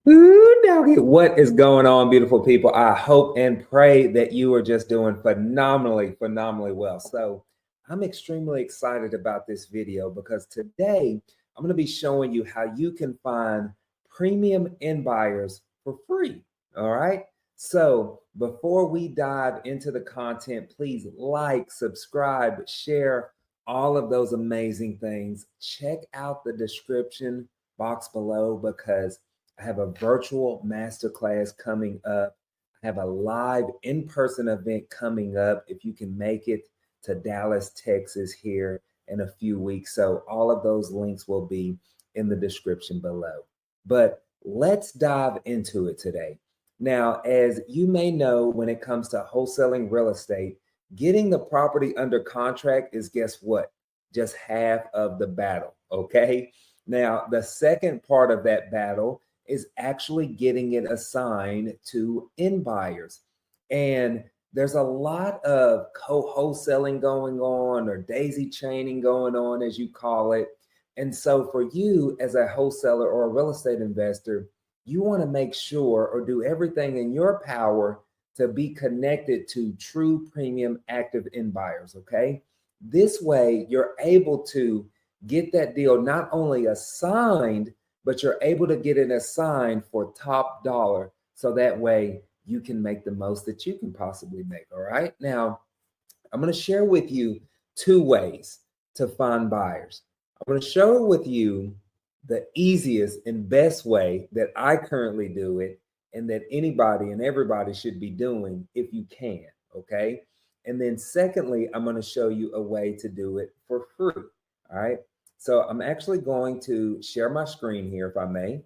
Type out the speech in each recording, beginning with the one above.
Ooh, doggy. What is going on, beautiful people? I hope and pray that you are just doing phenomenally well. So I'm extremely excited about this video because today I'm going to be showing you how you can find premium in buyers for free. All right. So before we dive into the content, please like, subscribe, share all of those amazing things. Check out the description box below because I have a virtual masterclass coming up. I have a live in-person event coming up if you can make it to Dallas, Texas here in a few weeks. So all of those links will be in the description below. But let's dive into it today. Now, as you may know, when it comes to wholesaling real estate, getting the property under contract is, guess what? Just half of the battle, okay? Now, the second part of that battle is actually getting it assigned to end buyers. And there's a lot of co-wholesaling going on or daisy chaining going on, as you call it. And so for you as a wholesaler or a real estate investor, you want to make sure or do everything in your power to be connected to true premium active end buyers, okay? This way you're able to get that deal not only assigned, but you're able to get it assigned for top dollar. So that way you can make the most that you can possibly make. All right. Now, I'm going to share with you two ways to find buyers. I'm going to share with you the easiest and best way that I currently do it and that anybody and everybody should be doing if you can. Okay. And then secondly, I'm going to show you a way to do it for free. All right. So I'm actually going to share my screen here, if I may.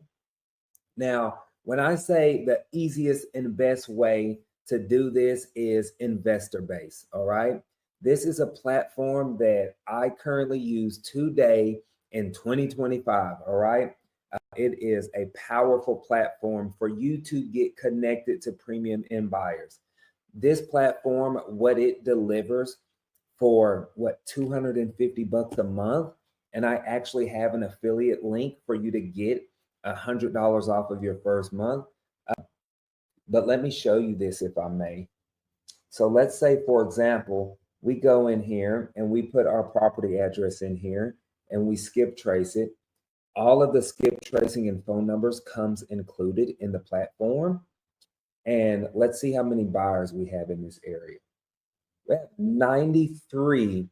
Now, when I say the easiest and best way to do this is investor base, all right? This is a platform that I currently use today in 2025, all right? It is a powerful platform for you to get connected to premium end buyers. This platform, what it delivers for what, 250 bucks a month, and I actually have an affiliate link for you to get $100 off of your first month. But let me show you this, if I may. So let's say, for example, we go in here and we put our property address in here and we skip trace it. All of the skip tracing and phone numbers comes included in the platform. And let's see how many buyers we have in this area. We have 93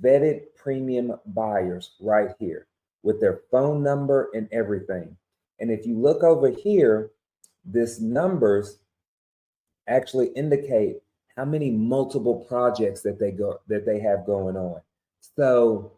vetted premium buyers right here with their phone number and everything. And if you look over here, this numbers actually indicate how many multiple projects that they have going on. So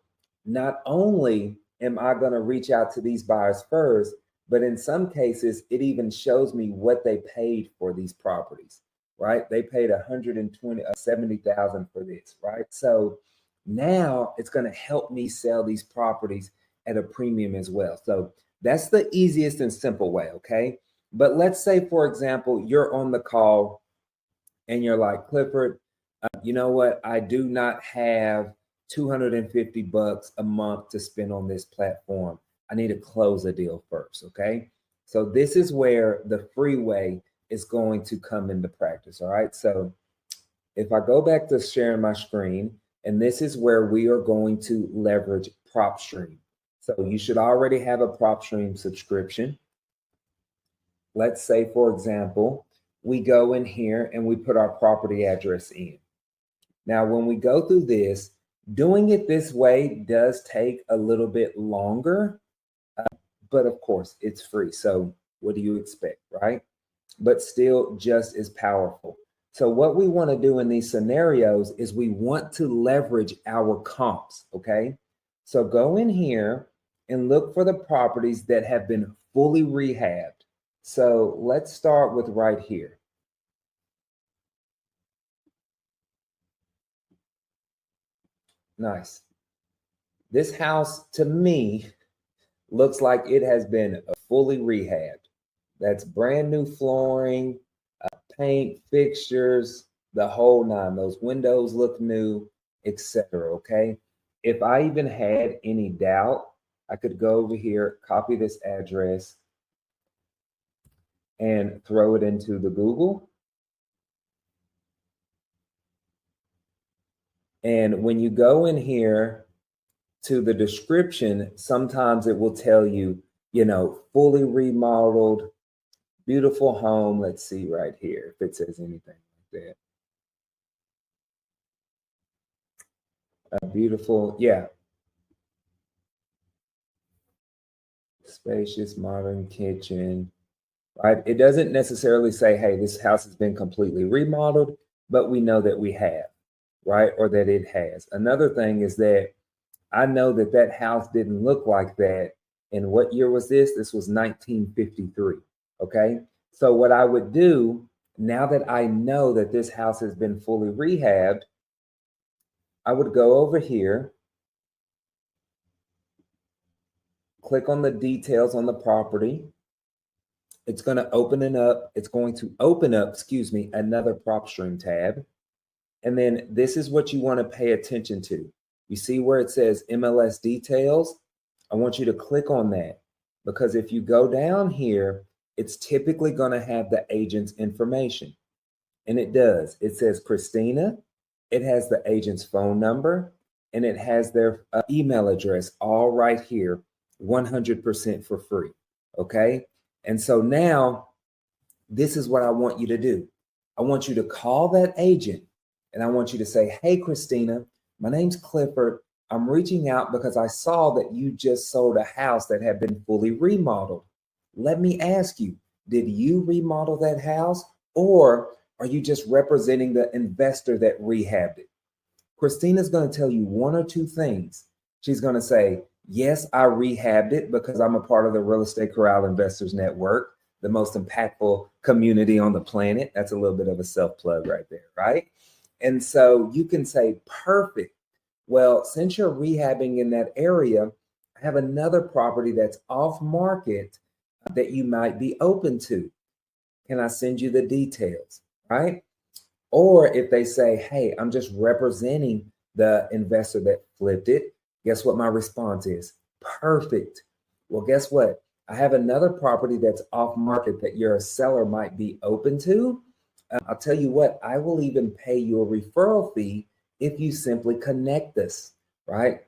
not only am I going to reach out to these buyers first, but in some cases, it even shows me what they paid for these properties, right? They paid 170,000 for this, right? So now it's going to help me sell these properties at a premium as well. So that's the easiest and simple way, okay? But let's say, for example, you're on the call and you're like, Clifford, you know what? I do not have 250 bucks a month to spend on this platform. I need to close a deal first, okay? So this is where the free way is going to come into practice, all right? So if I go back to sharing my screen, and this is where we are going to leverage PropStream. So you should already have a PropStream subscription. Let's say, for example, we go in here and we put our property address in. Now, when we go through this, doing it this way does take a little bit longer, but of course it's free. So what do you expect, right? But still just as powerful. So what we want to do in these scenarios is we want to leverage our comps, okay? So go in here and look for the properties that have been fully rehabbed. So let's start with right here. Nice. This house to me looks like it has been fully rehabbed. That's brand new flooring, paint, fixtures, the whole nine. Those windows look new, etc. Okay. If I even had any doubt, I could go over here, copy this address, and throw it into the Google. And when you go in here to the description, sometimes it will tell you, fully remodeled, beautiful home. Let's see right here if it says anything like that. Beautiful, yeah. Spacious, modern kitchen, right? It doesn't necessarily say, hey, this house has been completely remodeled, but we know that we have, right? Or that it has. Another thing is that I know that that house didn't look like that. And what year was this? This was 1953. Okay. So, what I would do now that I know that this house has been fully rehabbed, I would go over here, click on the details on the property. It's going to open it up. It's going to open up, another prop stream tab. And then this is what you want to pay attention to. You see where it says MLS details? I want you to click on that, because if you go down here, it's typically going to have the agent's information. And it does. It says Christina. It has the agent's phone number, and it has their email address all right here, 100% for free. Okay. And so now this is what I want you to do. I want you to call that agent, and I want you to say, hey, Christina, my name's Clifford. I'm reaching out because I saw that you just sold a house that had been fully remodeled. Let me ask you, did you remodel that house, or are you just representing the investor that rehabbed it? Christina's going to tell you one or two things. She's going to say, yes, I rehabbed it because I'm a part of the Real Estate Corral Investors Network, the most impactful community on the planet. That's a little bit of a self plug right there, right? And so you can say, perfect. Well, since you're rehabbing in that area, I have another property that's off market that you might be open to. Can I send you the details, right? Or if they say, hey, I'm just representing the investor that flipped it, guess what my response is? Perfect. Well, guess what? I have another property that's off market that your seller might be open to. I'll tell you what, I will even pay you a referral fee if you simply connect us, right?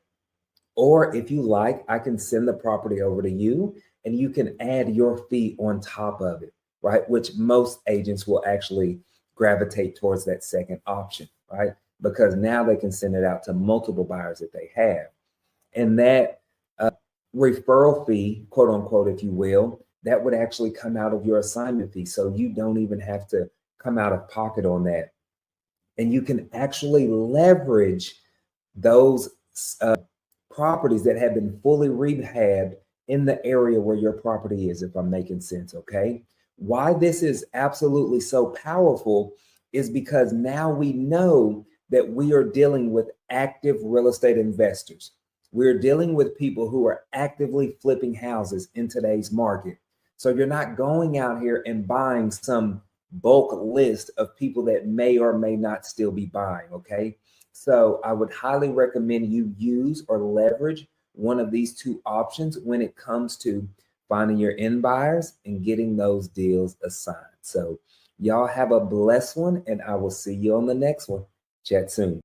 Or if you like, I can send the property over to you and you can add your fee on top of it, right? Which most agents will actually gravitate towards that second option, right? Because now they can send it out to multiple buyers that they have. And that referral fee, quote unquote, if you will, that would actually come out of your assignment fee. So you don't even have to come out of pocket on that. And you can actually leverage those properties that have been fully rehabbed in the area where your property is, if I'm making sense, okay? Why this is absolutely so powerful is because now we know that we are dealing with active real estate investors. We're dealing with people who are actively flipping houses in today's market. So you're not going out here and buying some bulk list of people that may or may not still be buying, okay? So I would highly recommend you use or leverage one of these two options when it comes to finding your end buyers and getting those deals assigned. So y'all have a blessed one, and I will see you on the next one. Chat soon.